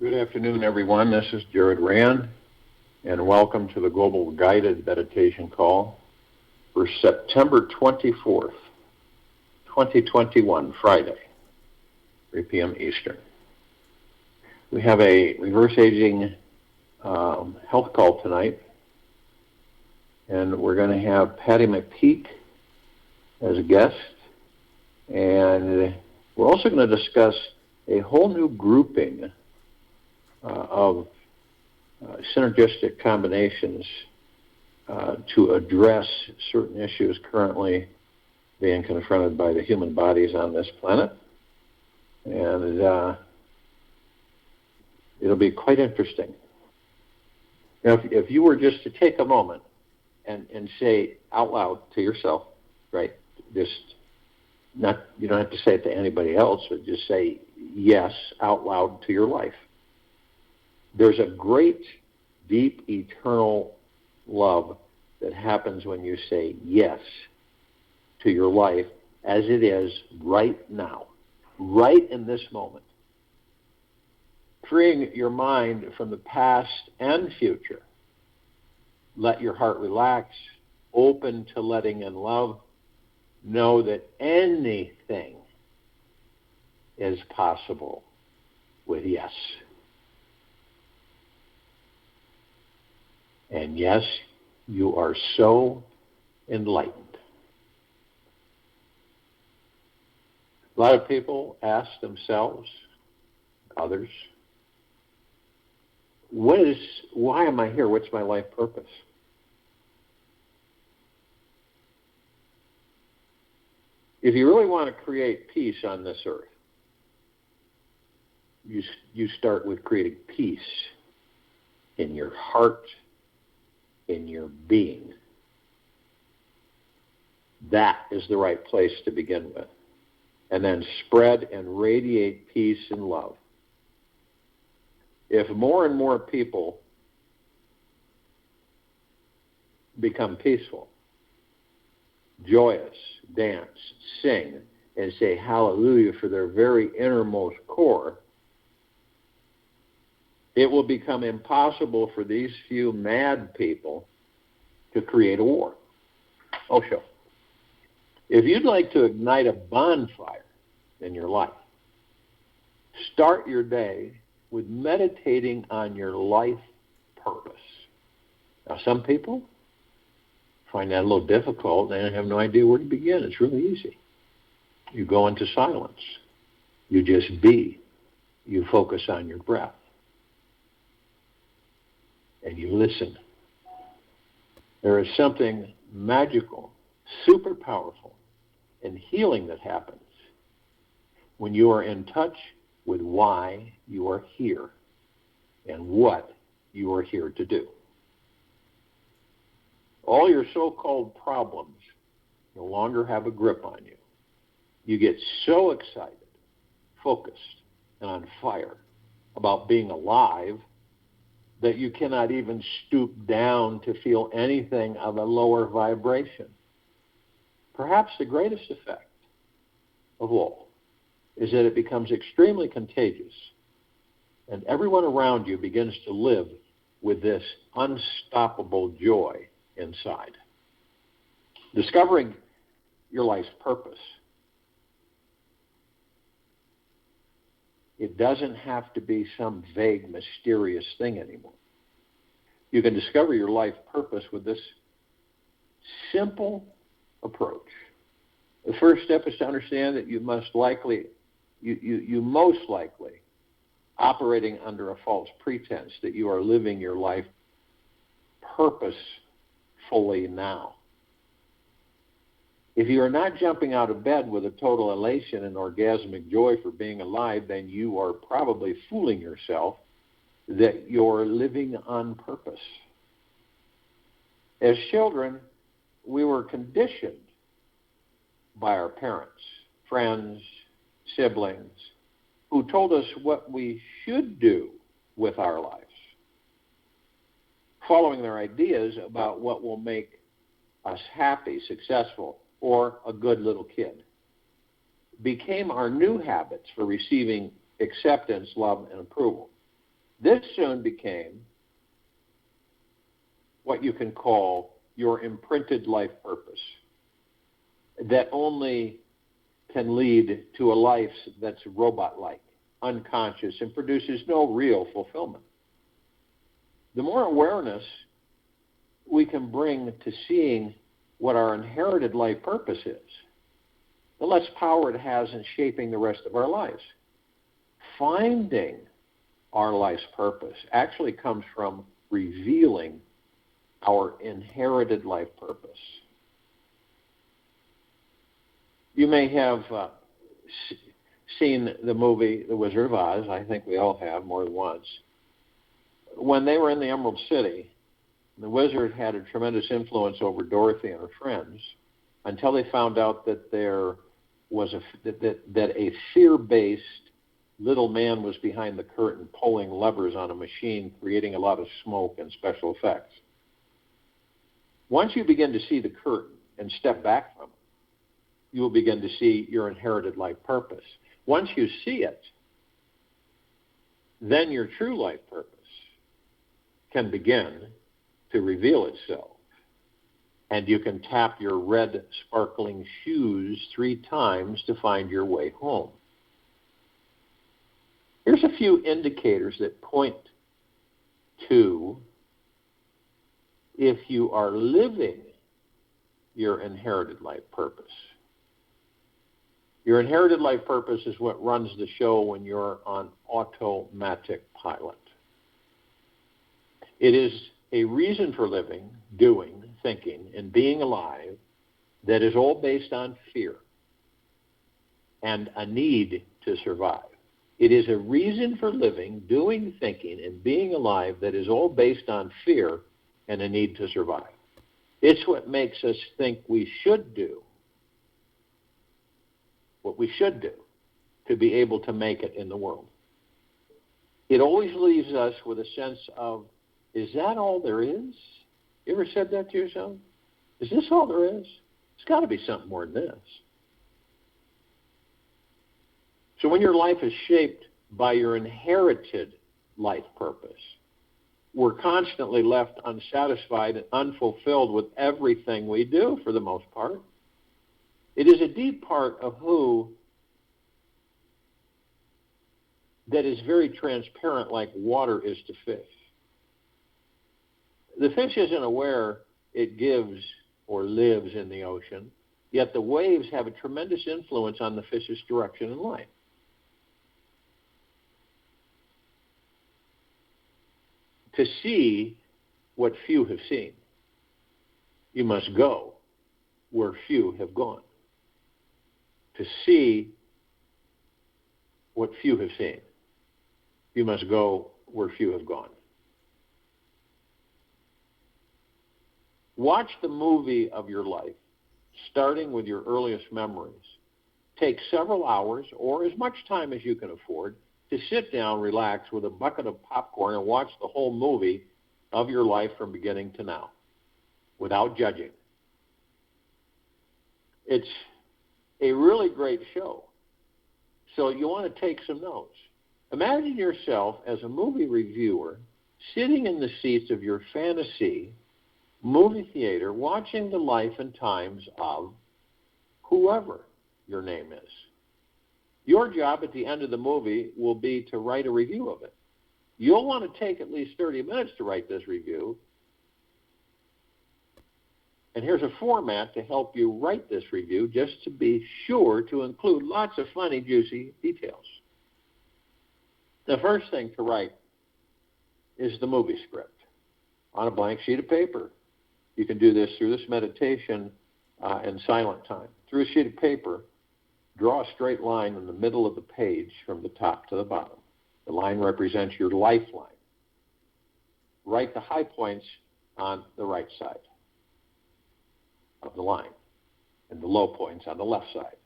Good afternoon, everyone. This is Jared Rand, and welcome to the Global Guided Meditation Call for September 24th, 2021, Friday, 3 p.m. Eastern. We have a reverse aging health call tonight, and we're going to have Patty McPeak as a guest, and we're also going to discuss a whole new grouping of synergistic combinations to address certain issues currently being confronted by the human bodies on this planet. And it'll be quite interesting. Now, if you were just to take a moment and say out loud to yourself, right, just not, you don't have to say it to anybody else, but just say yes out loud to your life. There's a great, deep, eternal love that happens when you say yes to your life as it is right now, right in this moment. Freeing your mind from the past and future. Let your heart relax, open to letting in love. Know that anything is possible with yes. And yes, you are so enlightened. A lot of people ask themselves, others, why am I here? What's my life purpose? If you really want to create peace on this earth, you start with creating peace in your heart, in your being. That is the right place to begin with. And then spread and radiate peace and love. If more and more people become peaceful, joyous, dance, sing, and say hallelujah for their very innermost core, it will become impossible for these few mad people to create a war. Oh, sure. If you'd like to ignite a bonfire in your life, start your day with meditating on your life purpose. Now, some people find that a little difficult and have no idea where to begin. It's really easy. You go into silence. You just be. You focus on your breath. And you listen. There is something magical, super powerful, and healing that happens when you are in touch with why you are here and what you are here to do. All your so-called problems no longer have a grip on you. You get so excited, focused, and on fire about being alive that you cannot even stoop down to feel anything of a lower vibration. Perhaps the greatest effect of all is that it becomes extremely contagious, and everyone around you begins to live with this unstoppable joy inside. Discovering your life's purpose. It doesn't have to be some vague, mysterious thing anymore. You can discover your life purpose with this simple approach. The first step is to understand that you most likely operating under a false pretense that you are living your life purposefully now. If you are not jumping out of bed with a total elation and orgasmic joy for being alive, then you are probably fooling yourself that you're living on purpose. As children, we were conditioned by our parents, friends, siblings, who told us what we should do with our lives, following their ideas about what will make us happy, successful, or a good little kid, became our new habits for receiving acceptance, love, and approval. This soon became what you can call your imprinted life purpose, that only can lead to a life that's robot-like, unconscious, and produces no real fulfillment. The more awareness we can bring to seeing what our inherited life purpose is, the less power it has in shaping the rest of our lives. Finding our life's purpose actually comes from revealing our inherited life purpose. You may have seen the movie The Wizard of Oz. I think we all have more than once. When they were in the Emerald City, the wizard had a tremendous influence over Dorothy and her friends until they found out that there was that a fear-based little man was behind the curtain pulling levers on a machine, creating a lot of smoke and special effects. Once you begin to see the curtain and step back from it, you will begin to see your inherited life purpose. Once you see it, then your true life purpose can begin to reveal itself. And you can tap your red sparkling shoes 3 times to find your way home. Here's a few indicators that point to if you are living your inherited life purpose. Your inherited life purpose is what runs the show when you're on automatic pilot. It is a reason for living, doing, thinking, and being alive that is all based on fear and a need to survive. It is a reason for living, doing, thinking, and being alive that is all based on fear and a need to survive. It's what makes us think we should do what we should do to be able to make it in the world. It always leaves us with a sense of, is that all there is? You ever said that to yourself? Is this all there is? It's got to be something more than this. So when your life is shaped by your inherited life purpose, we're constantly left unsatisfied and unfulfilled with everything we do for the most part. It is a deep part of who that is very transparent, like water is to fish. The fish isn't aware it gives or lives in the ocean, yet the waves have a tremendous influence on the fish's direction in life. To see what few have seen, you must go where few have gone. To see what few have seen, you must go where few have gone. Watch the movie of your life, starting with your earliest memories. Take several hours or as much time as you can afford to sit down, relax with a bucket of popcorn and watch the whole movie of your life from beginning to now without judging. It's a really great show. So you want to take some notes. Imagine yourself as a movie reviewer sitting in the seats of your fantasy movie theater watching the life and times of whoever your name is. Your job at the end of the movie will be to write a review of it. You'll want to take at least 30 minutes to write this review. And here's a format to help you write this review, just to be sure to include lots of funny, juicy details. The first thing to write is the movie script on a blank sheet of paper. You can do this through this meditation in silent time. Through a sheet of paper, draw a straight line in the middle of the page from the top to the bottom. The line represents your lifeline. Write the high points on the right side of the line and the low points on the left side.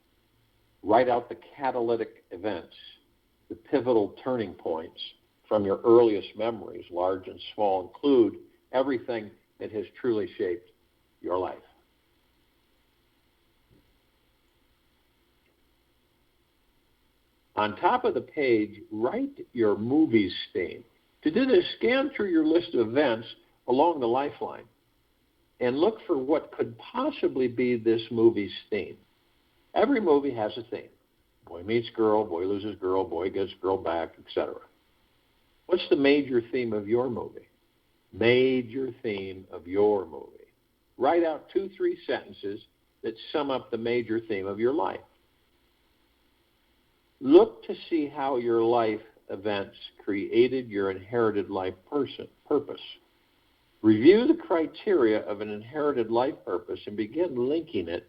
Write out the catalytic events, the pivotal turning points from your earliest memories, large and small. Include everything that has truly shaped your life. On top of the page, write your movie's theme. To do this, scan through your list of events along the lifeline and look for what could possibly be this movie's theme. Every movie has a theme. Boy meets girl, boy loses girl, boy gets girl back, etc. What's the major theme of your movie? Major theme of your movie. Write out 2-3 sentences that sum up the major theme of your life. Look to see how your life events created your inherited life purpose. Review the criteria of an inherited life purpose and begin linking it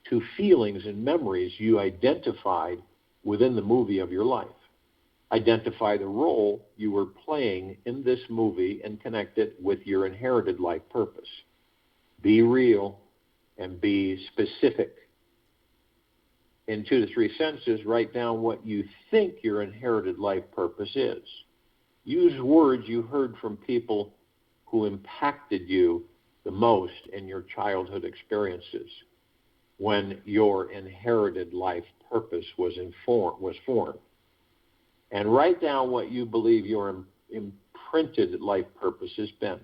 to feelings and memories you identified within the movie of your life. Identify the role you were playing in this movie and connect it with your inherited life purpose. Be real and be specific. In 2 to 3 sentences, write down what you think your inherited life purpose is. Use words you heard from people who impacted you the most in your childhood experiences when your inherited life purpose was formed. And write down what you believe your imprinted life purpose has been.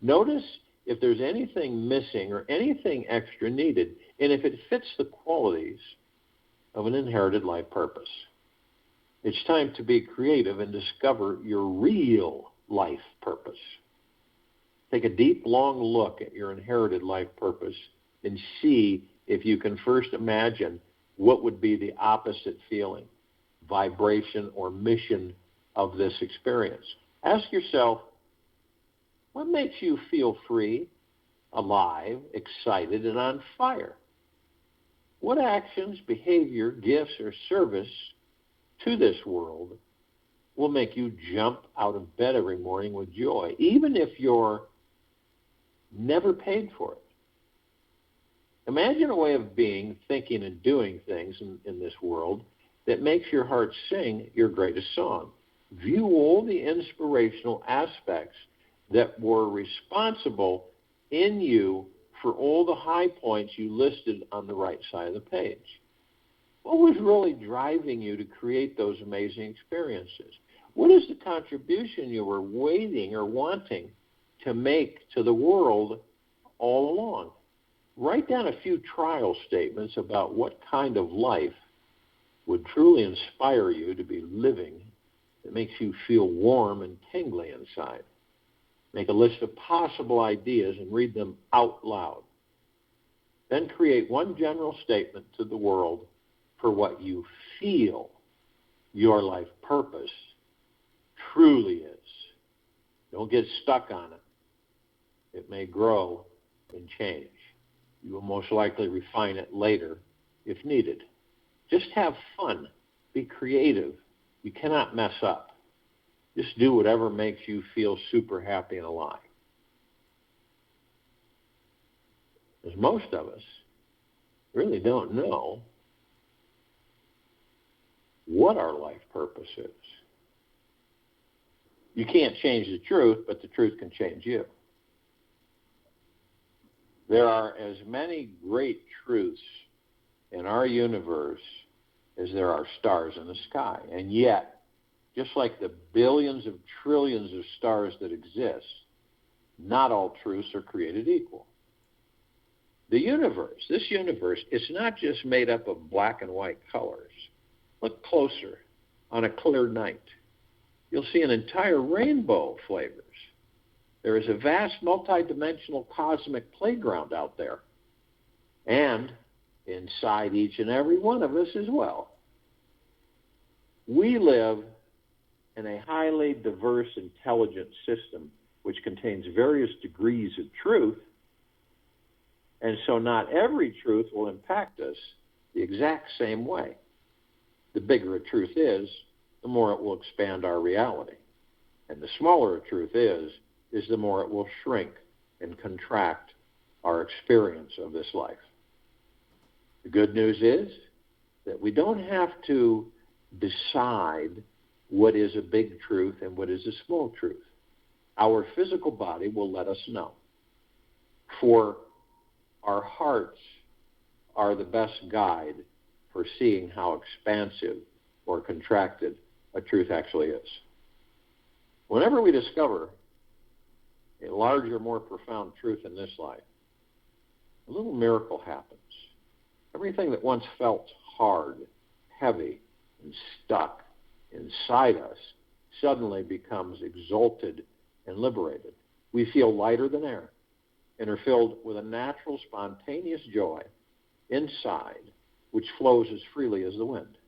Notice if there's anything missing or anything extra needed, and if it fits the qualities of an inherited life purpose. It's time to be creative and discover your real life purpose. Take a deep, long look at your inherited life purpose and see if you can first imagine what would be the opposite feeling, vibration, or mission of this experience. Ask yourself, what makes you feel free, alive, excited, and on fire? What actions, behavior, gifts, or service to this world will make you jump out of bed every morning with joy, even if you're never paid for it? Imagine a way of being, thinking, and doing things in this world that makes your heart sing your greatest song. View all the inspirational aspects that were responsible in you for all the high points you listed on the right side of the page. What was really driving you to create those amazing experiences? What is the contribution you were waiting or wanting to make to the world all along? Write down a few trial statements about what kind of life would truly inspire you to be living that makes you feel warm and tingly inside. Make a list of possible ideas and read them out loud. Then create one general statement to the world for what you feel your life purpose truly is. Don't get stuck on it. It may grow and change. You will most likely refine it later if needed. Just have fun. Be creative. You cannot mess up. Just do whatever makes you feel super happy and alive. Because most of us really don't know what our life purpose is. You can't change the truth, but the truth can change you. There are as many great truths in our universe as there are stars in the sky. And yet, just like the billions of trillions of stars that exist, not all truths are created equal. The universe, this universe, is not just made up of black and white colors. Look closer on a clear night. You'll see an entire rainbow of flavors. There is a vast multidimensional cosmic playground out there, and inside each and every one of us as well. We live in a highly diverse, intelligent system which contains various degrees of truth, and so not every truth will impact us the exact same way. The bigger a truth is, the more it will expand our reality. And the smaller a truth is the more it will shrink and contract our experience of this life. The good news is that we don't have to decide what is a big truth and what is a small truth. Our physical body will let us know. For our hearts are the best guide for seeing how expansive or contracted a truth actually is. Whenever we discover a larger, more profound truth in this life, a little miracle happens. Everything that once felt hard, heavy, and stuck inside us suddenly becomes exalted and liberated. We feel lighter than air and are filled with a natural, spontaneous joy inside, which flows as freely as the wind.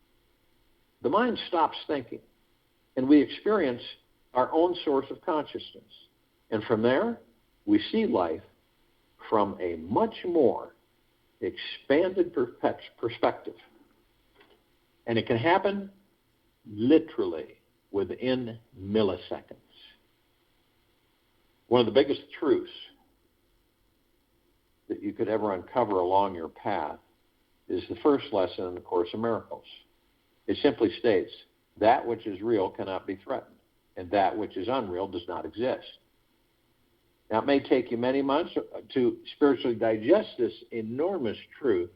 The mind stops thinking, and we experience our own source of consciousness. And from there, we see life from a much more expanded perspective. And it can happen literally within milliseconds. One of the biggest truths that you could ever uncover along your path is the first lesson in the Course in Miracles. It simply states, that which is real cannot be threatened, and that which is unreal does not exist. Now, it may take you many months to spiritually digest this enormous truth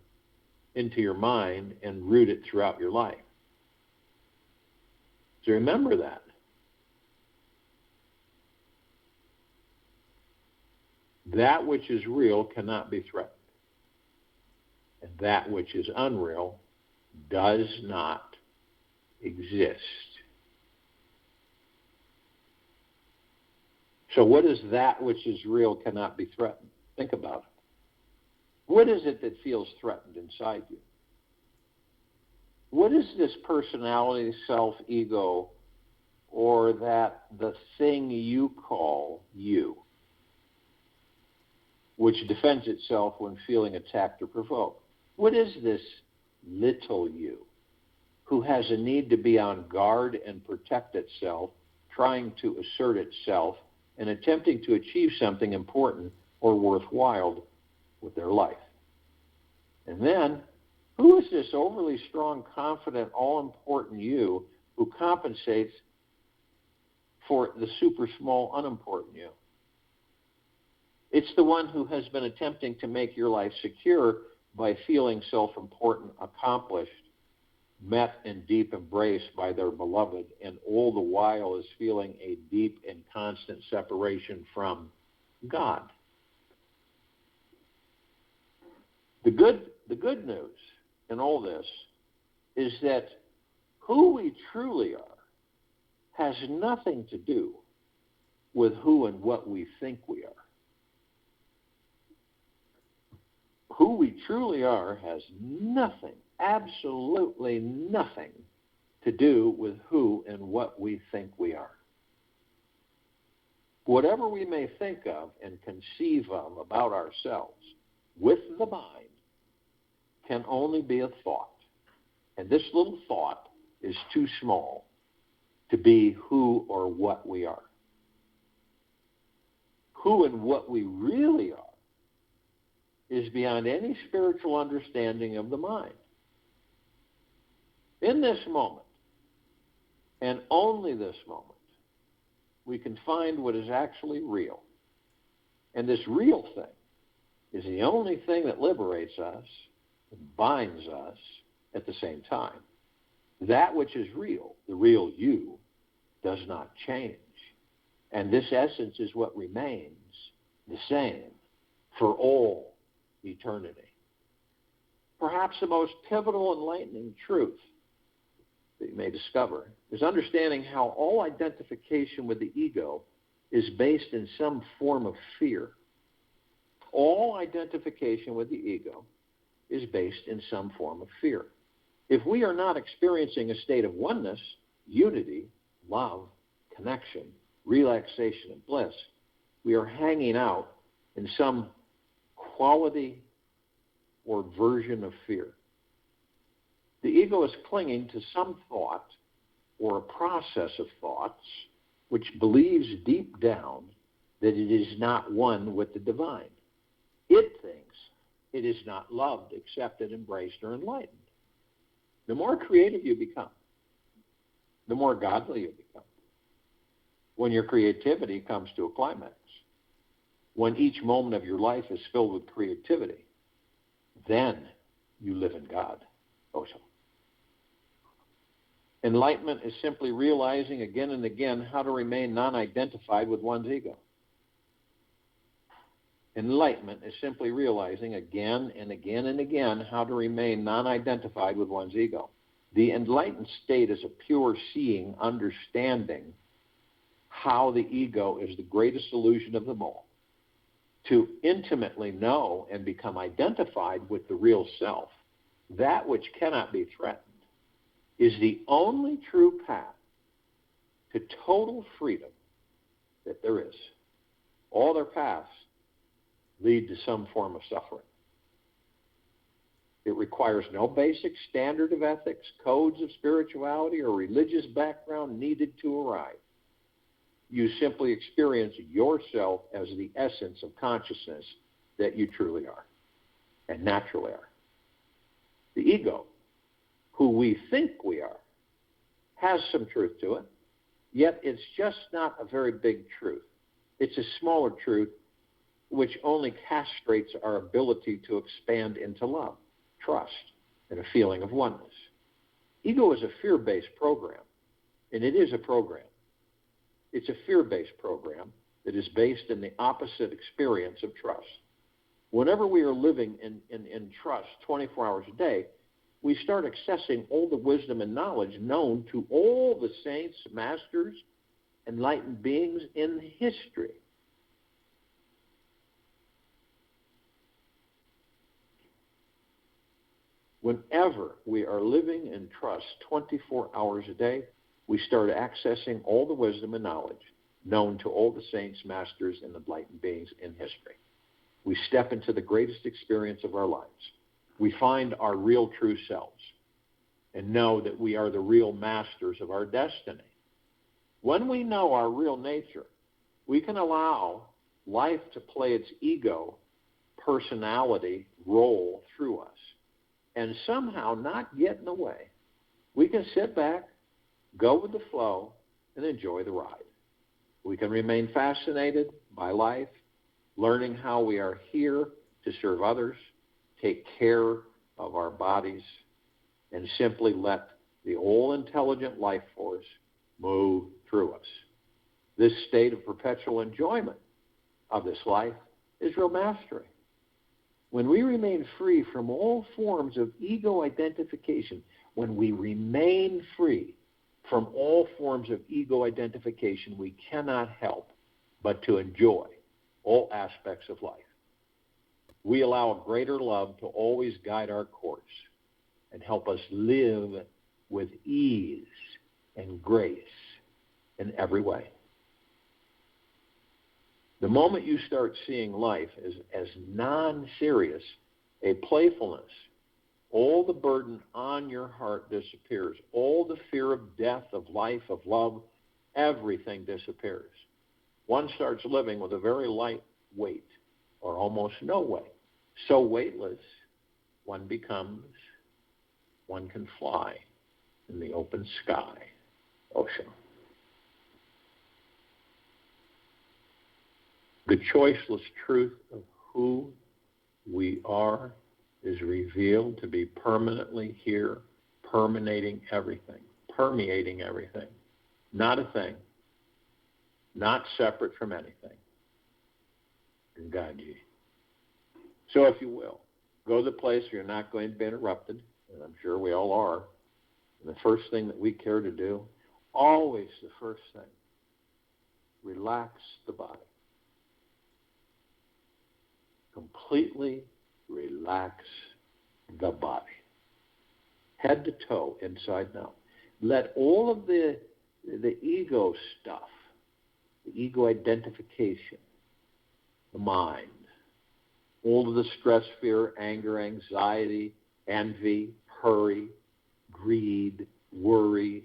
into your mind and root it throughout your life. So remember that. That which is real cannot be threatened, and that which is unreal does not exist. So what is that which is real cannot be threatened? Think about it. What is it that feels threatened inside you? What is this personality, self, ego, or the thing you call you, which defends itself when feeling attacked or provoked? What is this little you who has a need to be on guard and protect itself, trying to assert itself, and attempting to achieve something important or worthwhile with their life? And then, who is this overly strong, confident, all-important you who compensates for the super small, unimportant you? It's the one who has been attempting to make your life secure by feeling self-important, accomplished, met in deep embrace by their beloved, and all the while is feeling a deep and constant separation from God. The good news in all this is that who we truly are has nothing to do with who and what we think we are. Who we truly are has nothing, absolutely nothing, to do with who and what we think we are. Whatever we may think of and conceive of about ourselves with the mind can only be a thought. And this little thought is too small to be who or what we are. Who and what we really are is beyond any spiritual understanding of the mind. In this moment, and only this moment, we can find what is actually real. And this real thing is the only thing that liberates us and binds us at the same time. That which is real, the real you, does not change. And this essence is what remains the same for all eternity. Perhaps the most pivotal, enlightening truth that you may discover is understanding how all identification with the ego is based in some form of fear. All identification with the ego is based in some form of fear. If we are not experiencing a state of oneness, unity, love, connection, relaxation, and bliss, we are hanging out in some quality or version of fear. The ego is clinging to some thought or a process of thoughts which believes deep down that it is not one with the divine. It thinks it is not loved, accepted, embraced, or enlightened. The more creative you become, the more godly you become. When your creativity comes to a climax, when each moment of your life is filled with creativity, then you live in God. Oh, so. Enlightenment is simply realizing again and again how to remain non-identified with one's ego. Enlightenment is simply realizing again and again and again how to remain non-identified with one's ego. The enlightened state is a pure seeing, understanding how the ego is the greatest illusion of them all. To intimately know and become identified with the real self, that which cannot be threatened, is the only true path to total freedom that there is. All their paths lead to some form of suffering. It requires no basic standard of ethics, codes of spirituality, or religious background needed to arrive. You simply experience yourself as the essence of consciousness that you truly are and naturally are. The ego, who we think we are, has some truth to it, yet it's just not a very big truth. It's a smaller truth which only castrates our ability to expand into love, trust, and a feeling of oneness. Ego is a fear-based program, and it is a program. It's a fear-based program that is based in the opposite experience of trust. Whenever we are living in trust 24 hours a day, we start accessing all the wisdom and knowledge known to all the saints, masters, enlightened beings in history. Whenever we are living in trust 24 hours a day, we start accessing all the wisdom and knowledge known to all the saints, masters, and enlightened beings in history. We step into the greatest experience of our lives. We find our real true selves and know that we are the real masters of our destiny. When we know our real nature, we can allow life to play its ego personality role through us and somehow not get in the way. We can sit back, go with the flow, and enjoy the ride. We can remain fascinated by life, learning how we are here to serve others, take care of our bodies, and simply let the all-intelligent life force move through us. This state of perpetual enjoyment of this life is real mastery. When we remain free from all forms of ego identification, when we remain free from all forms of ego identification, we cannot help but to enjoy all aspects of life. We allow a greater love to always guide our course and help us live with ease and grace in every way. The moment you start seeing life as non-serious, a playfulness, all the burden on your heart disappears. All the fear of death, of life, of love, everything disappears. One starts living with a very light weight or almost no weight. So weightless, one can fly in the open sky, ocean. The choiceless truth of who we are is revealed to be permanently here, permeating everything. Not a thing, not separate from anything. And guide you. So if you will, go to the place where you're not going to be interrupted, and I'm sure we all are. And the first thing that we care to do, always the first thing, relax the body. Completely relax the body. Head to toe, inside and out. Let all of the ego stuff, the ego identification, the mind, all of the stress, fear, anger, anxiety, envy, hurry, greed, worry,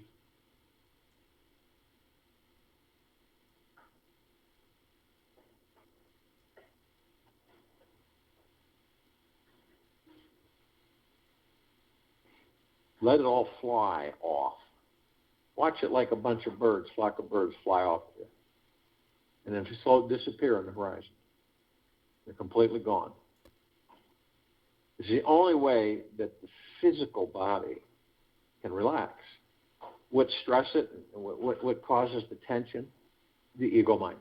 let it all fly off. Watch it like a bunch of birds, flock of birds fly off there. And then slow disappear on the horizon. They're completely gone. It's the only way that the physical body can relax. what stress it, what causes the tension? The ego mind.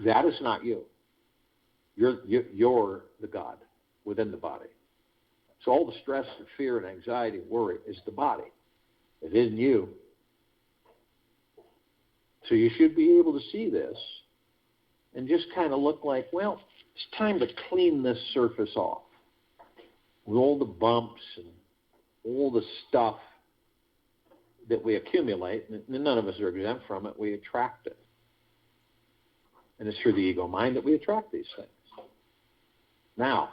That is not you. You're the God within the body. So all the stress and fear and anxiety and worry is the body. It isn't you. So you should be able to see this and just kind of look like, well, it's time to clean this surface off with all the bumps and all the stuff that we accumulate, and none of us are exempt from it. We attract it. And it's through the ego mind that we attract these things. Now,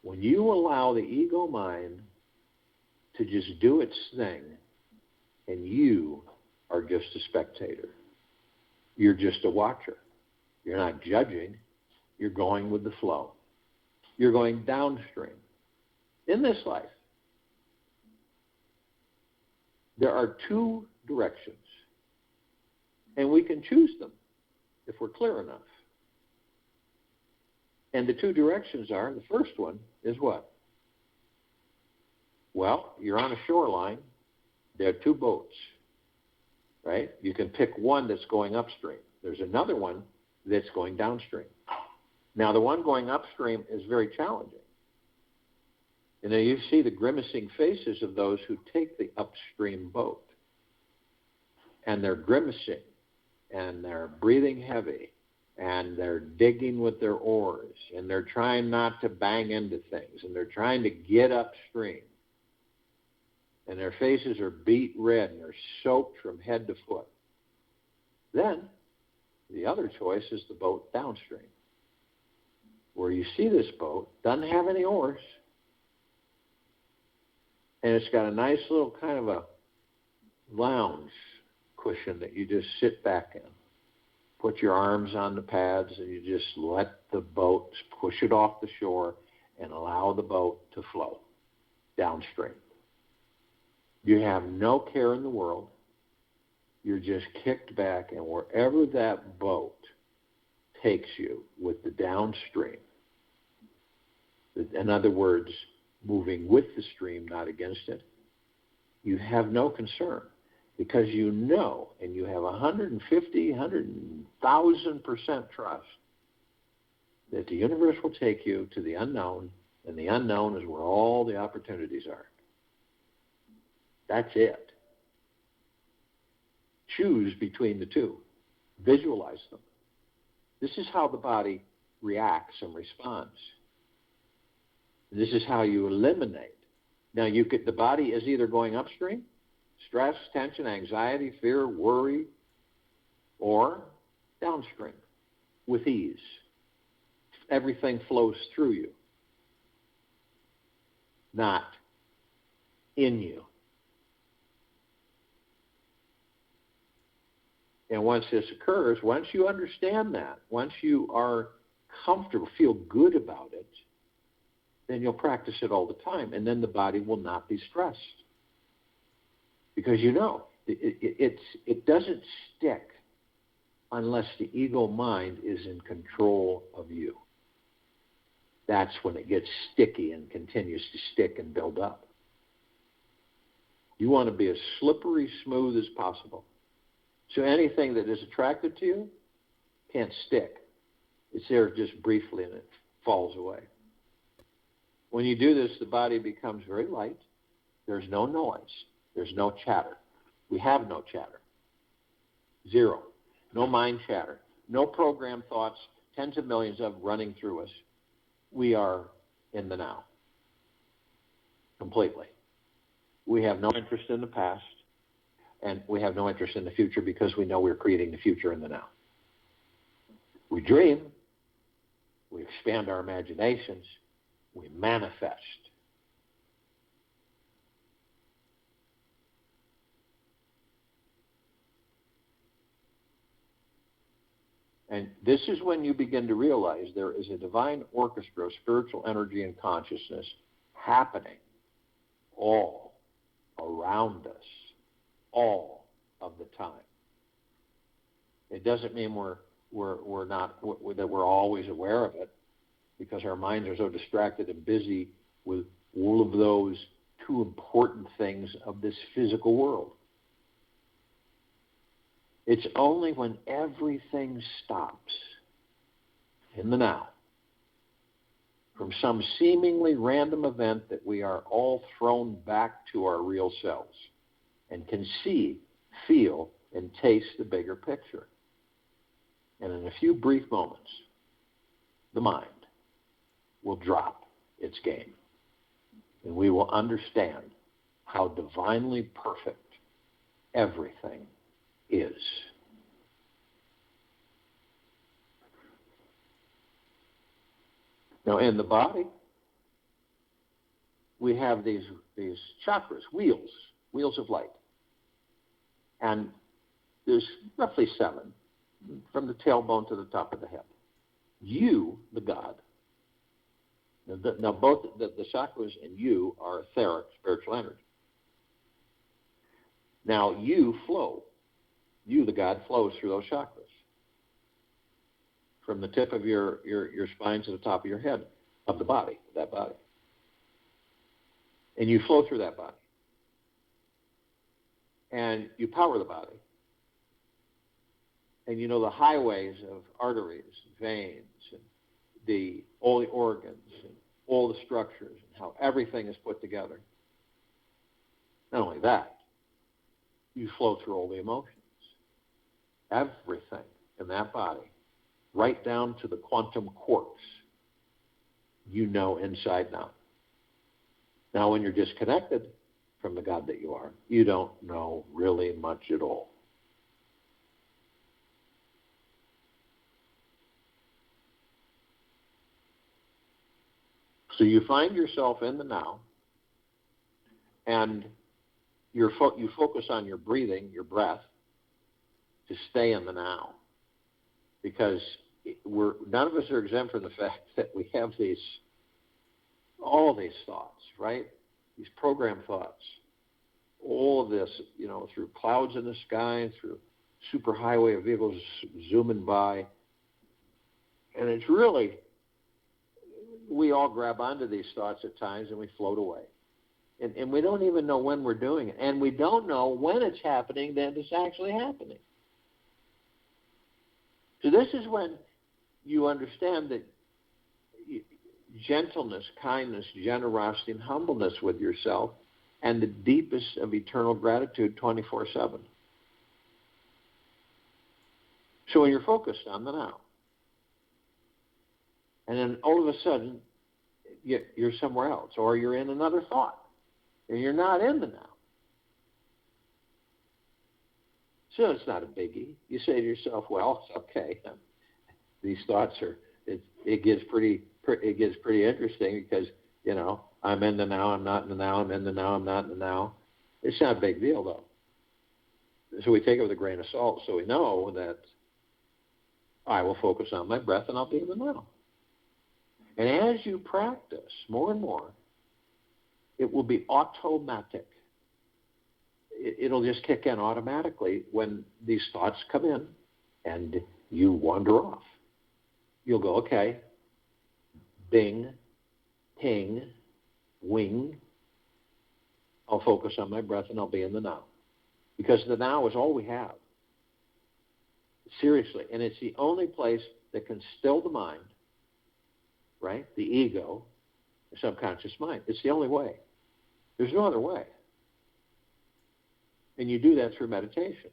when you allow the ego mind to just do its thing, and you are just a spectator, you're just a watcher. You're not judging. You're going with the flow. You're going downstream. In this life, there are two directions, and we can choose them if we're clear enough. And the two directions are, the first one is what? Well, you're on a shoreline. There are two boats, right? You can pick one that's going upstream. There's another one that's going downstream. Now, the one going upstream is very challenging. And then you see the grimacing faces of those who take the upstream boat. And they're grimacing, and they're breathing heavy, and they're digging with their oars, and they're trying not to bang into things, and they're trying to get upstream. And their faces are beet red, and they're soaked from head to foot. Then, the other choice is the boat downstream, where you see this boat, doesn't have any oars, and it's got a nice little kind of a lounge cushion that you just sit back in. Put your arms on the pads, and you just let the boat push it off the shore and allow the boat to flow downstream. You have no care in the world. You're just kicked back, and wherever that boat takes you with the downstream, in other words, moving with the stream, not against it, you have no concern, because you know, and you have 1,000% trust that the universe will take you to the unknown, and the unknown is where all the opportunities are. That's it. Choose between the two. Visualize them. This is how the body reacts and responds. This is how you eliminate. Now, the body is either going upstream, stress, tension, anxiety, fear, worry, or downstream with ease. Everything flows through you, not in you. And once this occurs, once you understand that, once you are comfortable, feel good about it, then you'll practice it all the time, and then the body will not be stressed. Because you know, it doesn't stick unless the ego mind is in control of you. That's when it gets sticky and continues to stick and build up. You want to be as slippery smooth as possible. So anything that is attracted to you can't stick. It's there just briefly and it falls away. When you do this, the body becomes very light. There's no noise. There's no chatter. We have no chatter. Zero. No mind chatter. No programmed thoughts, tens of millions of running through us. We are in the now. Completely. We have no interest in the past, and we have no interest in the future because we know we're creating the future in the now. We dream. We expand our imaginations. We manifest. And this is when you begin to realize there is a divine orchestra of spiritual energy and consciousness happening all around us, all of the time. It doesn't mean we're not that we're always aware of it, because our minds are so distracted and busy with all of those too important things of this physical world. It's only when everything stops in the now, from some seemingly random event, that we are all thrown back to our real selves and can see, feel, and taste the bigger picture. And in a few brief moments, the mind will drop its game, and we will understand how divinely perfect everything is. Now, in the body, we have these chakras, wheels of light. And there's roughly 7, from the tailbone to the top of the head. You, the God. Now both the chakras and you are etheric, spiritual energy. Now you flow. You, the God, flows through those chakras. From the tip of your spine to the top of your head, of the body, that body. And you flow through that body. And you power the body. And you know the highways of arteries, veins, and all the organs, and all the structures, and how everything is put together. Not only that, you flow through all the emotions. Everything in that body, right down to the quantum quarks, you know inside and out. Now, when you're disconnected from the God that you are, you don't know really much at all. So you find yourself in the now, and you focus on your breathing, your breath, to stay in the now. Because none of us are exempt from the fact that we have all these thoughts, right? These programmed thoughts. All of this, through clouds in the sky, through superhighway of vehicles zooming by. And it's really, we all grab onto these thoughts at times and we float away. And we don't even know when we're doing it. And we don't know when it's happening that it's actually happening. So this is when you understand that gentleness, kindness, generosity, and humbleness with yourself, and the deepest of eternal gratitude 24/7. So when you're focused on the now, and then all of a sudden you're somewhere else, or you're in another thought, and you're not in the now. So it's not a biggie. You say to yourself, well, it's okay. These thoughts it gets pretty interesting because, I'm in the now, I'm not in the now, I'm in the now, I'm not in the now. It's not a big deal, though. So we take it with a grain of salt, so we know that I will focus on my breath and I'll be in the now. And as you practice more and more, it will be automatic. It'll just kick in automatically when these thoughts come in and you wander off. You'll go, okay, bing, ping, wing. I'll focus on my breath and I'll be in the now. Because the now is all we have. Seriously. And it's the only place that can still the mind, right? The ego, the subconscious mind. It's the only way. There's no other way. And you do that through meditation.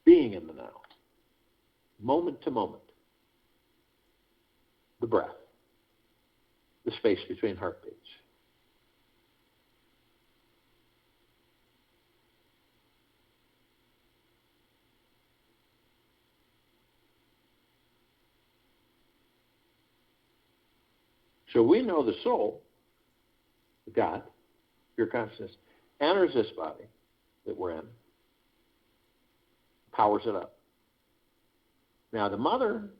Being in the now. Moment to moment. The breath. The space between heartbeats. So we know the soul, God, pure consciousness, enters this body that we're in, powers it up. Now the mother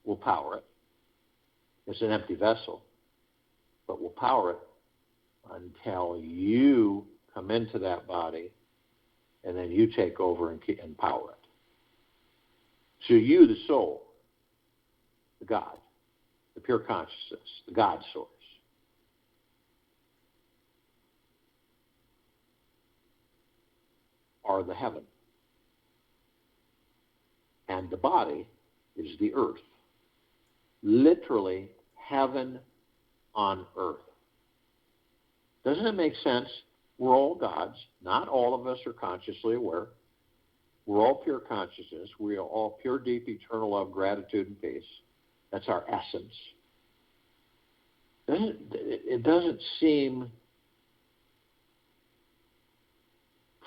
will power it. It's an empty vessel, but will power it until you come into that body, and then you take over and power it. So you, the soul, the God, the pure consciousness, the God source, are the heaven. And the body is the earth. Literally, heaven on earth. Doesn't it make sense? We're all gods. Not all of us are consciously aware. We're all pure consciousness. We are all pure, deep, eternal love, gratitude, and peace. That's our essence. It doesn't seem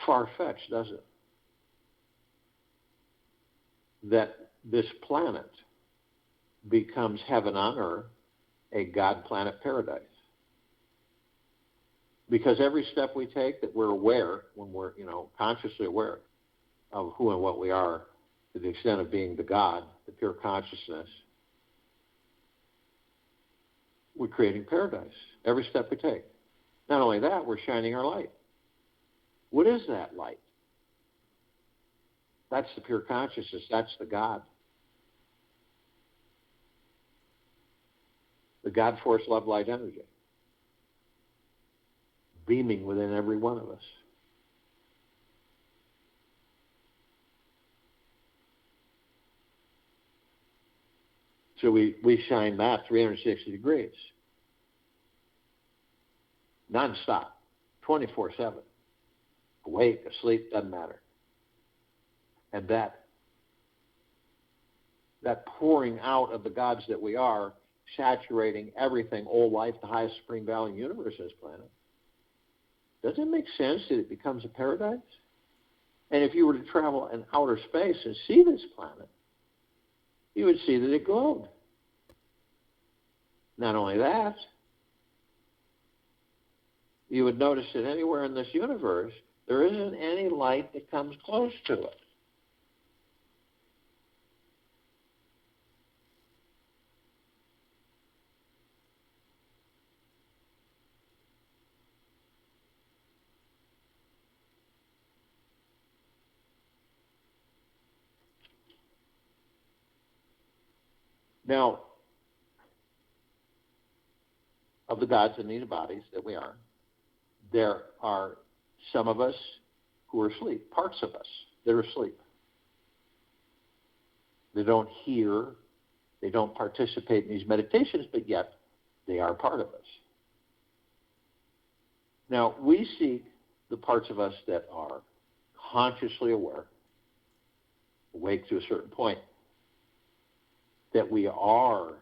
far-fetched, does it? That this planet becomes heaven on earth, a God planet paradise. Because every step we take that we're aware, when we're, consciously aware of who and what we are, to the extent of being the God, the pure consciousness, we're creating paradise every step we take. Not only that, we're shining our light. What is that light? That's the pure consciousness. That's the God. The God force, love, light, energy. Beaming within every one of us. So we shine that 360 degrees. Non-stop. 24/7. Awake, asleep, doesn't matter. And that pouring out of the gods that we are, saturating everything, all life, the highest supreme value in the universe, this planet. Doesn't it make sense that it becomes a paradise? And if you were to travel in outer space and see this planet, you would see that it glowed. Not only that, you would notice that anywhere in this universe, there isn't any light that comes close to it. Now, of the gods in these bodies that we are, there are some of us who are asleep, parts of us that are asleep. They don't hear, they don't participate in these meditations, but yet they are part of us. Now, we seek the parts of us that are consciously aware, awake to a certain point, that we are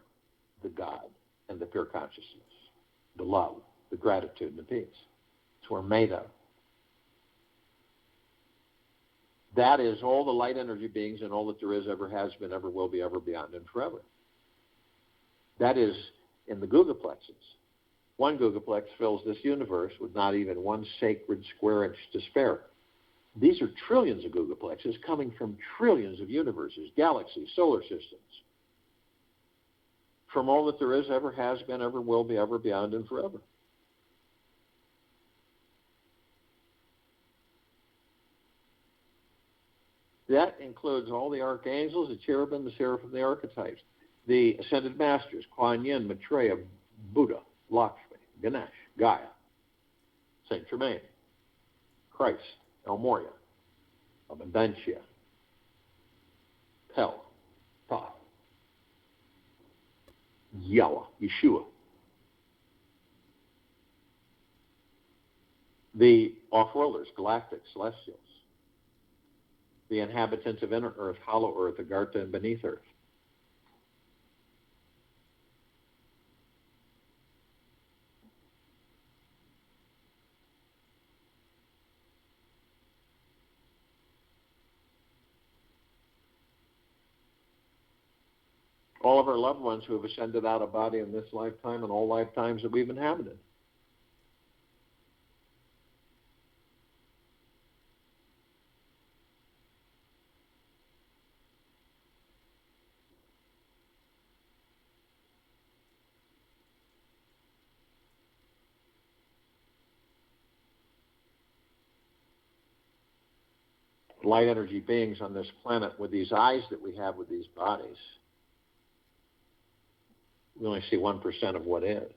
the God and the pure consciousness, the love, the gratitude, and the peace. It's what we're made of. That is all the light energy beings and all that there is, ever has been, ever will be, ever beyond, and forever. That is in the Gugaplexes. One Gugaplex fills this universe with not even one sacred square inch to spare. These are trillions of Gugaplexes coming from trillions of universes, galaxies, solar systems. From all that there is, ever has been, ever will be, ever beyond, and forever. That includes all the archangels, the cherubim, the seraphim, the archetypes, the ascended masters, Kuan Yin, Maitreya, Buddha, Lakshmi, Ganesh, Gaia, Saint Germain, Christ, El Morya, Abundancia, Pel, Thoth, Yahweh, Yeshua. The off-worlders, galactic, celestials. The inhabitants of inner earth, hollow earth, Agartha, and beneath earth. All of our loved ones who have ascended out of body in this lifetime and all lifetimes that we've inhabited. Light energy beings on this planet with these eyes that we have with these bodies. We only see 1% of what is.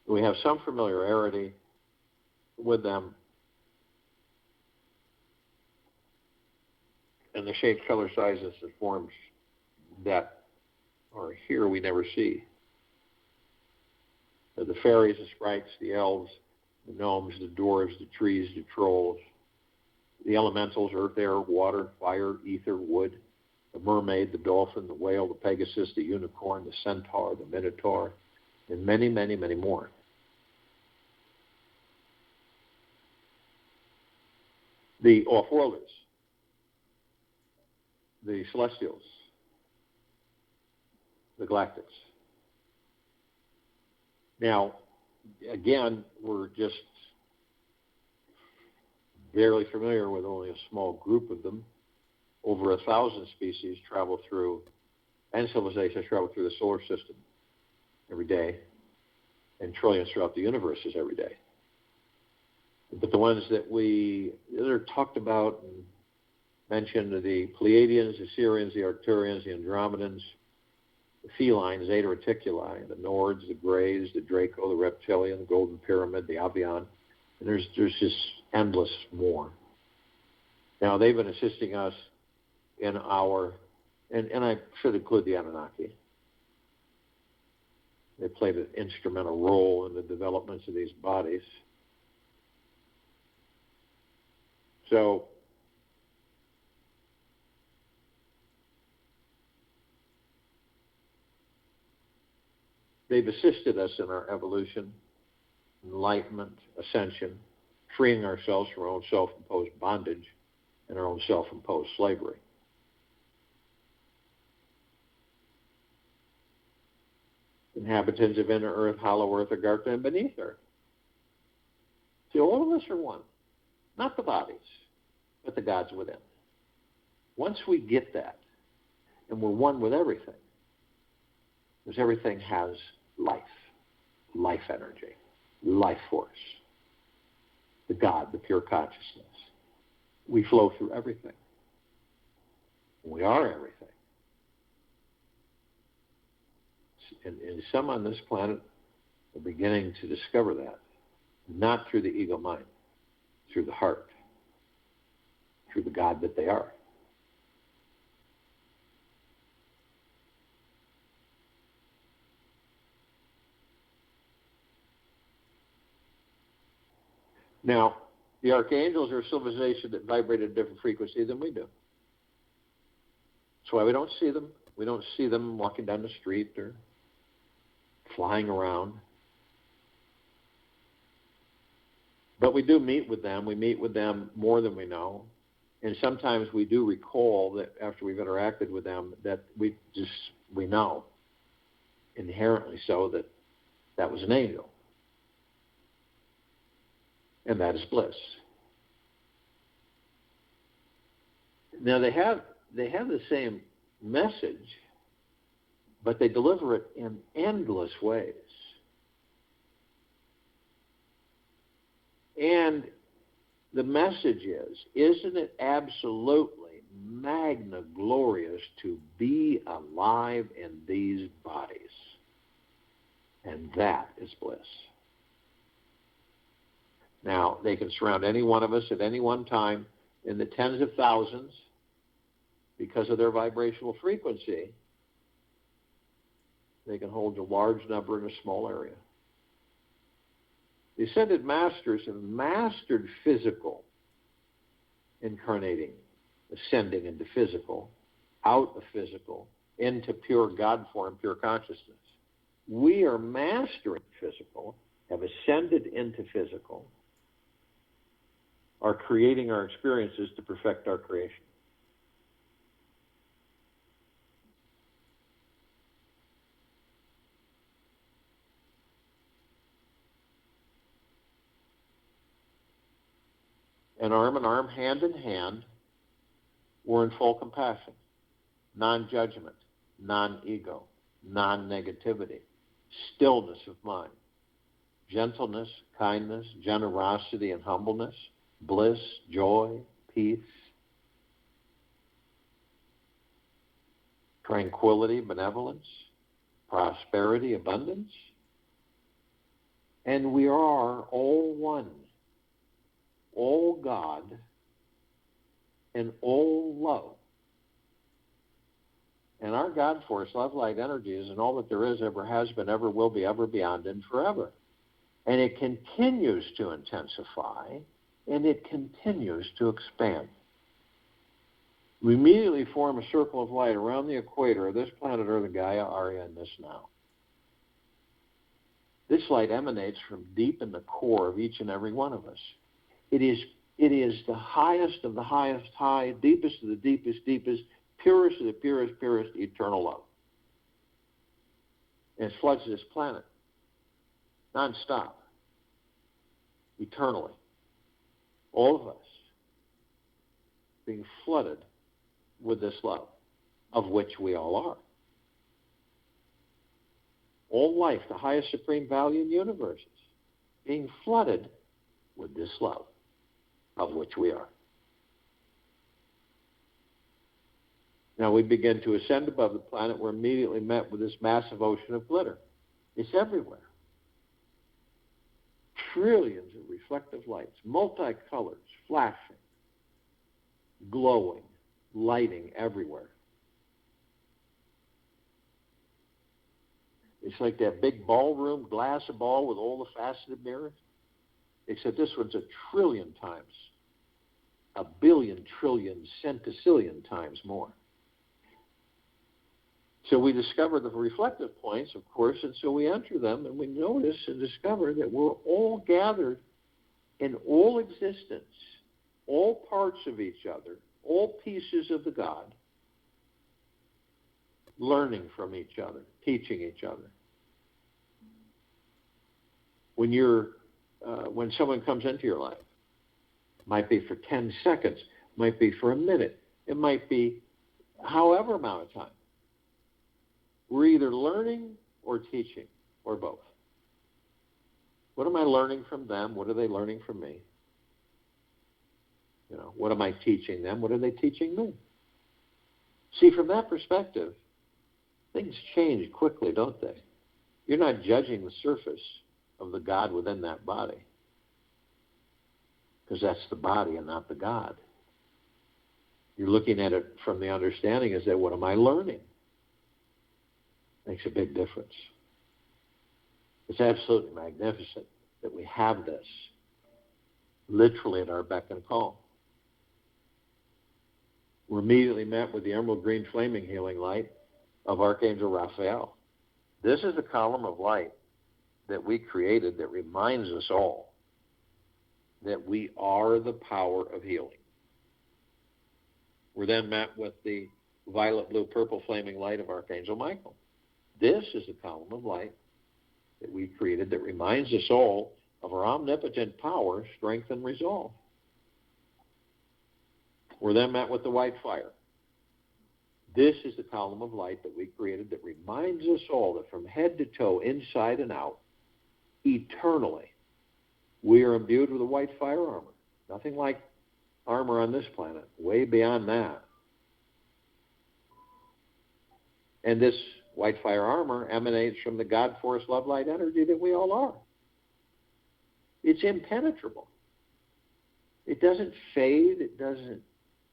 We have some familiarity with them and the shape, color, sizes, and forms that are here we never see. The fairies, the sprites, the elves, the gnomes, the dwarves, the trees, the trolls, the elementals, earth, air, water, fire, ether, wood, the mermaid, the dolphin, the whale, the pegasus, the unicorn, the centaur, the minotaur, and many, many, many more. The off-worlders, the celestials, the galactics. Now, again, we're just barely familiar with only a small group of them. Over 1,000 species travel through, and civilizations travel through the solar system every day, and trillions throughout the universes every day. But the ones that are talked about and mentioned are the Pleiadians, the Sirians, the Arcturians, the Andromedans, the felines, Zeta Reticuli, the Nords, the Greys, the Draco, the Reptilian, the Golden Pyramid, the Avian, and there's just endless more. Now, they've been assisting us in our, and I should include the Anunnaki. They played an instrumental role in the developments of these bodies. So, they've assisted us in our evolution, enlightenment, ascension, freeing ourselves from our own self-imposed bondage and our own self-imposed slavery. Inhabitants of inner earth, hollow earth, Agartha, and beneath earth. See, all of us are one. Not the bodies, but the gods within. Once we get that, and we're one with everything, because everything has life energy, life force, the God, the pure consciousness. We flow through everything. We are everything. And some on this planet are beginning to discover that, not through the ego mind, through the heart, through the God that they are. Now, the archangels are a civilization that vibrate at a different frequency than we do. That's why we don't see them. We don't see them walking down the street or flying around. But we do meet with them. We meet with them more than we know. And sometimes we do recall that after we've interacted with them that we know, inherently so, that that was an angel. And that is bliss. Now they have the same message, but they deliver it in endless ways. And the message is, isn't it absolutely magna glorious to be alive in these bodies? And that is bliss. Now, they can surround any one of us at any one time in the tens of thousands because of their vibrational frequency. They can hold a large number in a small area. The ascended masters have mastered physical, incarnating, ascending into physical, out of physical, into pure God form, pure consciousness. We are mastering physical, have ascended into physical, are creating our experiences to perfect our creation. And arm in arm, hand in hand, we're in full compassion, non-judgment, non-ego, non-negativity, stillness of mind, gentleness, kindness, generosity, and humbleness, bliss, joy, peace, tranquility, benevolence, prosperity, abundance. And we are all one, all God, and all love And our God force, love, light, energy is and all that there is, ever has been, ever will be, ever beyond, and forever. And it continues to intensify, and it continues to expand. We immediately form a circle of light around the equator of this planet Earth, Gaia, Arya, and this now. This light emanates from deep in the core of each and every one of us. It is the highest of the highest high, deepest of the deepest, purest of the purest, eternal love. And it floods this planet nonstop, eternally. All of us being flooded with this love, of which we all are. All life, the highest supreme value in universes, being flooded with this love, of which we are. Now we begin to ascend above the planet. We're immediately met with this massive ocean of glitter. It's everywhere. Trillions of reflective lights, multicolors, flashing, glowing, lighting everywhere. It's like that big ballroom, glass ball with all the faceted mirrors, except this one's 1,000,000,000,000 times, 1,000,000,000,000, trillion, centillion times more. So we discover the reflective points, of course, and so we enter them, and we notice and discover that we're all gathered in all existence, all parts of each other, all pieces of the God, learning from each other, teaching each other. When someone comes into your life, it might be for 10 seconds, it might be for a minute, it might be however amount of time. We're either learning or teaching, or both. What am I learning from them? What are they learning from me? What am I teaching them? What are they teaching me? See, from that perspective, things change quickly, don't they? You're not judging the surface of the God within that body, because that's the body and not the God. You're looking at it from the understanding is that what am I learning? Makes a big difference. It's absolutely magnificent that we have this literally at our beck and call. We're immediately met with the emerald green flaming healing light of Archangel Raphael. This is a column of light that we created that reminds us all that we are the power of healing. We're then met with the violet, blue, purple flaming light of Archangel Michael. This is a column of light that we created that reminds us all of our omnipotent power, strength, and resolve. We're then met with the white fire. This is the column of light that we created that reminds us all that from head to toe, inside and out, eternally, we are imbued with a white fire armor. Nothing like armor on this planet, way beyond that. And this white fire armor emanates from the God force, love, light, energy that we all are. It's impenetrable. It doesn't fade. It doesn't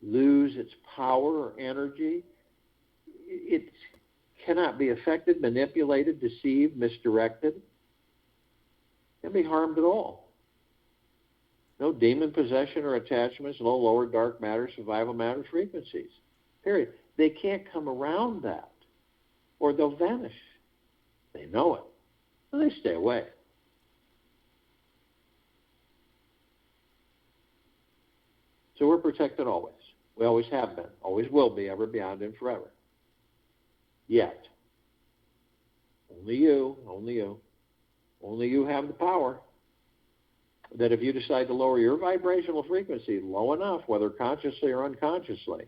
lose its power or energy. It cannot be affected, manipulated, deceived, misdirected. It can't be harmed at all. No demon possession or attachments, no lower dark matter, survival matter frequencies. Period. They can't come around that, or they'll vanish. They know it, and they stay away. So we're protected always. We always have been, always will be, ever, beyond, and forever. Yet, only you have the power that if you decide to lower your vibrational frequency low enough, whether consciously or unconsciously,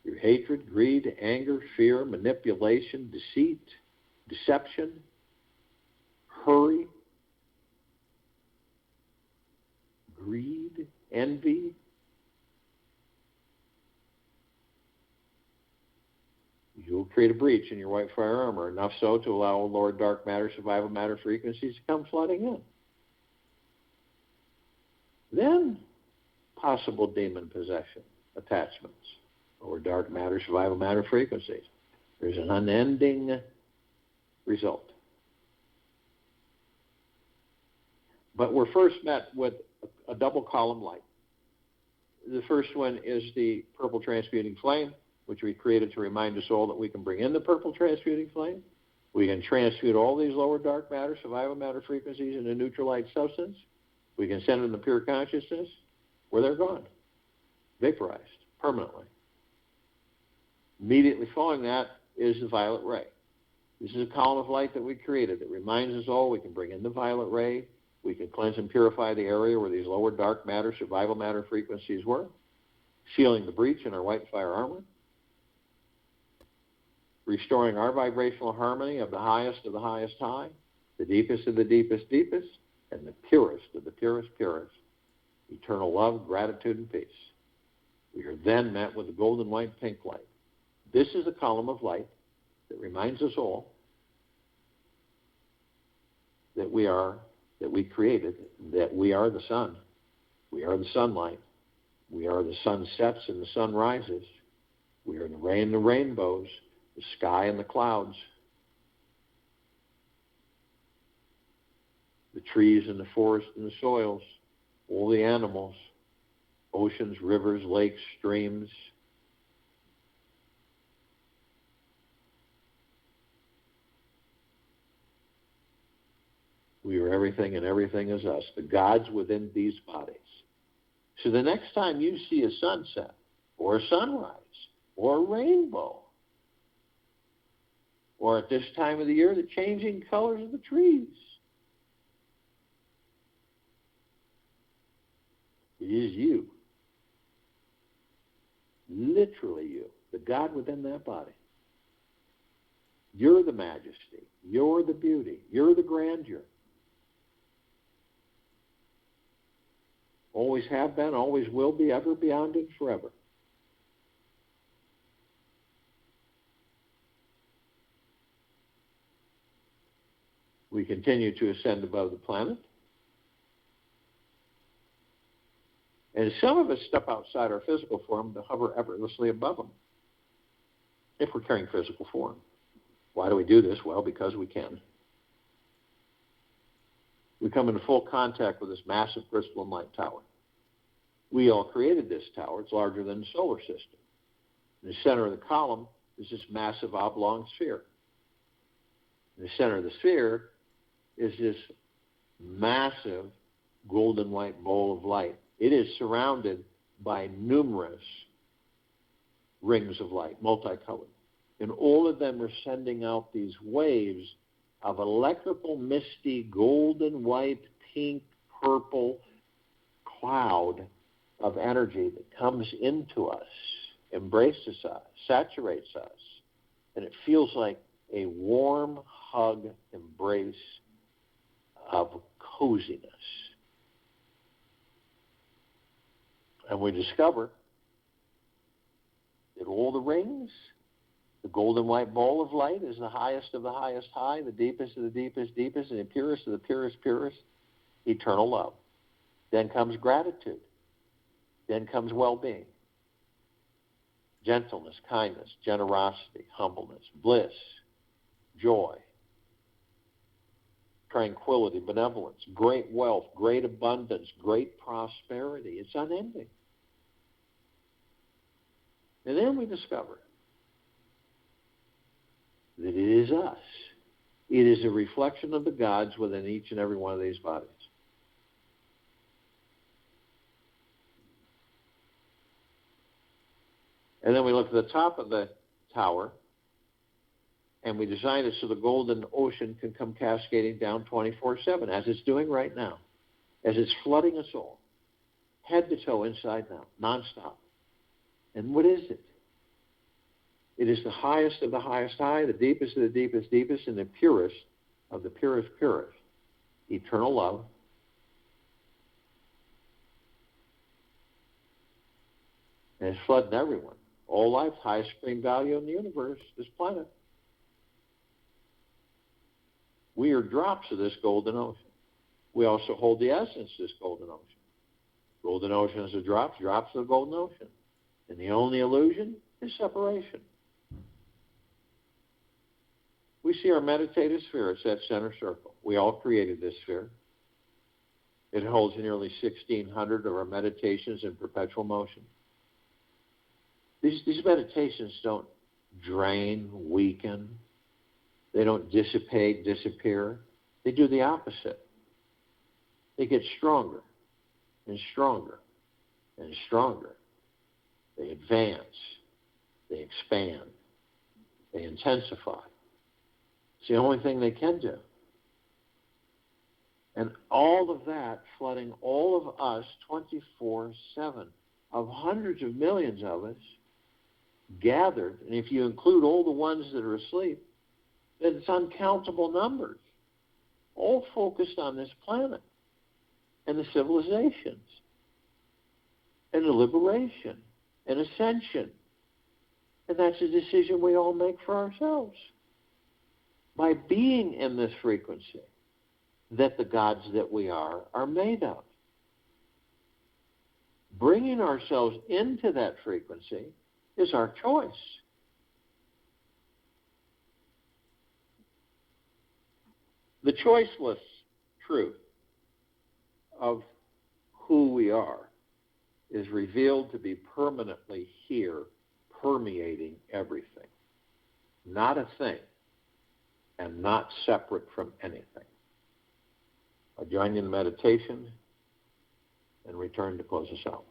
your hatred, greed, anger, fear, manipulation, deceit, deception, hurry, greed, envy, you'll create a breach in your white fire armor, enough so to allow lower dark matter, survival matter frequencies to come flooding in. Then, possible demon possession, attachments. lower dark matter, survival matter frequencies. There's an unending result. But we're first met with a double column light. The first one is the purple transmuting flame, which we created to remind us all that we can bring in the purple transmuting flame. We can transmute all these lower dark matter, survival matter frequencies into neutral light substance. We can send them to pure consciousness where they're gone, vaporized permanently. Immediately following that is the violet ray. This is a column of light that we created that reminds us all we can bring in the violet ray. We can cleanse and purify the area where these lower dark matter, survival matter frequencies were, sealing the breach in our white fire armor, restoring our vibrational harmony of the highest high, the deepest of the deepest deepest, and the purest of the purest purest, eternal love, gratitude, and peace. We are then met with the golden white pink light. This is a column of light that reminds us all that we created, that we are the sun. We are the sunlight. We are the sun sets and the sun rises. We are the rain and the rainbows, the sky and the clouds, the trees and the forest and the soils, all the animals, oceans, rivers, lakes, streams. We are everything, and everything is us, the gods within these bodies. So the next time you see a sunset, or a sunrise, or a rainbow, or at this time of the year, the changing colors of the trees, it is you. Literally you, the God within that body. You're the majesty. You're the beauty. You're the grandeur. Always have been, always will be, ever, beyond, and forever. We continue to ascend above the planet. And some of us step outside our physical form to hover effortlessly above them, if we're carrying physical form. Why do we do this? Well, because we can. We come into full contact with this massive crystalline light tower. We all created this tower. It's larger than the solar system. In the center of the column is this massive oblong sphere. In the center of the sphere is this massive golden white bowl of light. It is surrounded by numerous rings of light, multicolored. And all of them are sending out these waves of electrical, misty, golden, white, pink, purple cloud of energy that comes into us, embraces us, saturates us, and it feels like a warm hug, embrace of coziness. And we discover that all the rings, the golden white ball of light is the highest of the highest high, the deepest of the deepest deepest, and the purest of the purest purest, eternal love. Then comes gratitude. Then comes well-being, gentleness, kindness, generosity, humbleness, bliss, joy, tranquility, benevolence, great wealth, great abundance, great prosperity. It's unending. And then we discover that it is us. It is a reflection of the gods within each and every one of these bodies. And then we look at the top of the tower, and we design it so the golden ocean can come cascading down 24/7, as it's doing right now, as it's flooding us all, head to toe, inside and out, nonstop. And what is it? It is the highest of the highest high, the deepest of the deepest deepest, and the purest of the purest purest, eternal love. And it's flooding everyone. All life, highest supreme value in the universe, this planet. We are drops of this golden ocean. We also hold the essence of this golden ocean. Golden ocean is the drops, drops of the golden ocean. And the only illusion is separation. We see our meditative sphere. It's that center circle. We all created this sphere. It holds nearly 1,600 of our meditations in perpetual motion. These meditations don't drain, weaken. They don't dissipate, disappear. They do the opposite. They get stronger and stronger and stronger. They advance. They expand. They intensify. It's the only thing they can do. And all of that flooding all of us 24/7, of hundreds of millions of us gathered, and if you include all the ones that are asleep, then it's uncountable numbers, all focused on this planet and the civilizations and the liberation and ascension. And that's a decision we all make for ourselves. By being in this frequency that the gods that we are made of. Bringing ourselves into that frequency is our choice. The choiceless truth of who we are is revealed to be permanently here, permeating everything. Not a thing, and not separate from anything. I'll join you in meditation and return to close us out.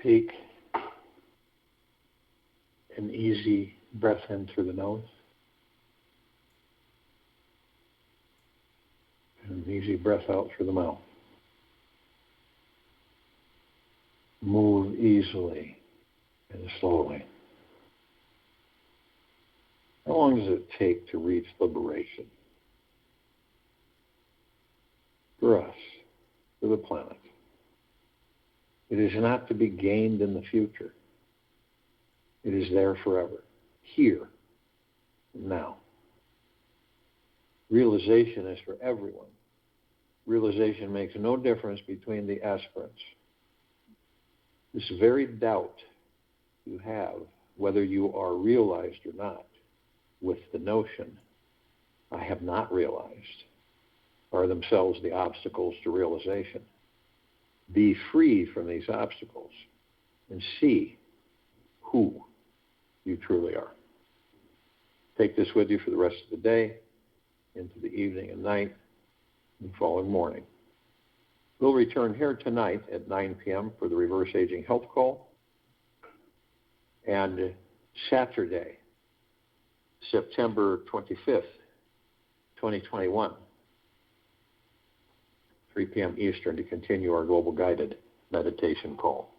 Take an easy breath in through the nose. And an easy breath out through the mouth. Move easily and slowly. How long does it take to reach liberation? For us, for the planet. It is not to be gained in the future. It is there forever, here, now. Realization is for everyone. Realization makes no difference between the aspirants. This very doubt you have, whether you are realized or not, with the notion, I have not realized, are themselves the obstacles to realization. Be free from these obstacles and see who you truly are. Take this with you for the rest of the day, into the evening and night, and the following morning. We'll return here tonight at 9 p.m. for the Reverse Aging Health Call, and Saturday, September 25th, 2021, 3 p.m. Eastern, to continue our Global Guided Meditation Call.